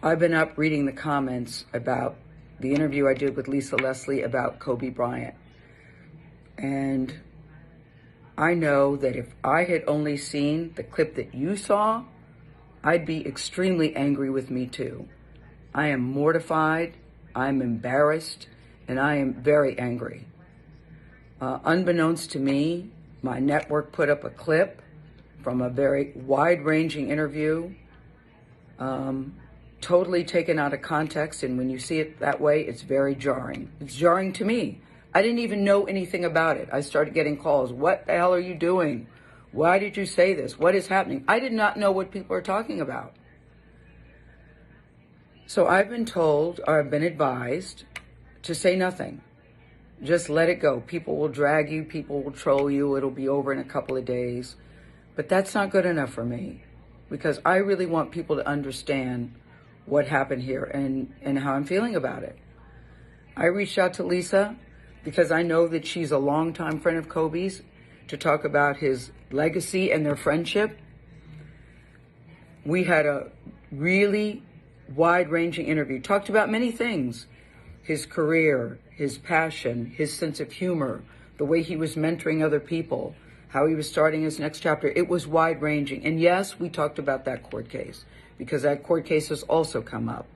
I've been up reading the comments about the interview I did with Lisa Leslie about Kobe Bryant. And I know that if I had only seen the clip that you saw, I'd be extremely angry with me too. I am mortified, I'm embarrassed, and I am very angry. Unbeknownst to me, my network put up a clip from a very wide-ranging interview, totally taken out of context, and when you see it that way, it's very jarring. It's jarring to me. I didn't even know anything about it. I started getting calls. What the hell are you doing? Why did you say this? What is happening? I did not know what people are talking about. So I've been told, or I've been advised, to say nothing. Just let it go. People will drag you. People will troll you. It'll be over in a couple of days. But that's not good enough for me, because I really want people to understand what happened here and how I'm feeling about it. I reached out to Lisa because I know that she's a longtime friend of Kobe's, to talk about his legacy and their friendship. We had a really wide-ranging interview, talked about many things: his career, his passion, his sense of humor, the way he was mentoring other people, how he was starting his next chapter. It was wide-ranging. And yes, we talked about that court case, because that court case has also come up.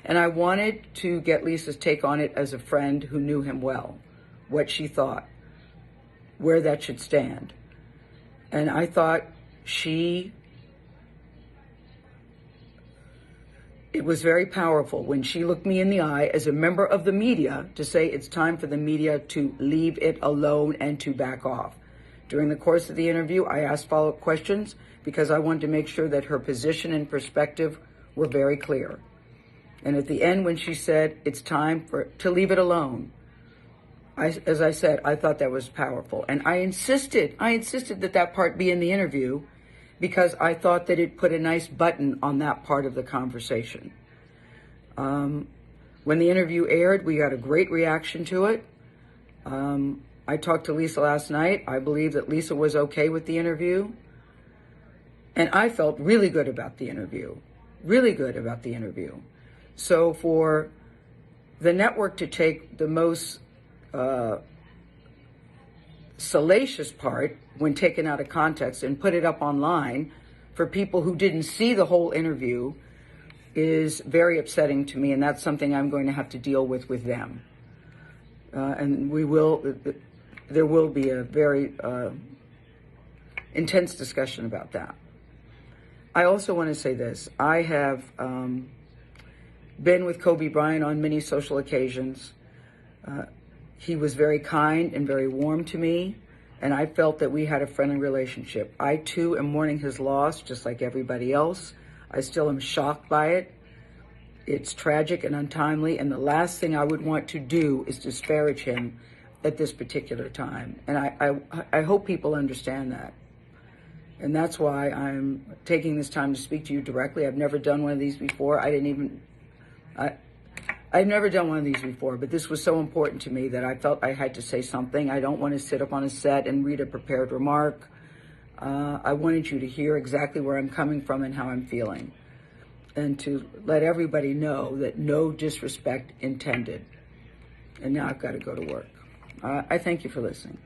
And I wanted to get Lisa's take on it as a friend who knew him well, what she thought, where that should stand. And I thought it was very powerful when she looked me in the eye as a member of the media to say it's time for the media to leave it alone and to back off. During the course of the interview, I asked follow-up questions because I wanted to make sure that her position and perspective were very clear. And at the end, when she said it's time to leave it alone, as I said, I thought that was powerful. And I insisted that part be in the interview, because I thought that it put a nice button on that part of the conversation. When the interview aired, we got a great reaction to it. I talked to Lisa last night. I believe that Lisa was okay with the interview. And I felt really good about the interview. So for the network to take the most salacious part, when taken out of context, and put it up online for people who didn't see the whole interview, is very upsetting to me, and that's something I'm going to have to deal with them. And there will be a very intense discussion about that. I also want to say this. I have been with Kobe Bryant on many social occasions. He was very kind and very warm to me, and I felt that we had a friendly relationship. I, too, am mourning his loss, just like everybody else. I still am shocked by it. It's tragic and untimely, and the last thing I would want to do is disparage him at this particular time. And I hope people understand that. And that's why I'm taking this time to speak to you directly. I've never done one of these before. I've never done one of these before, but this was so important to me that I felt I had to say something. I don't want to sit up on a set and read a prepared remark. I wanted you to hear exactly where I'm coming from and how I'm feeling, and to let everybody know that no disrespect intended. And now I've got to go to work. I thank you for listening.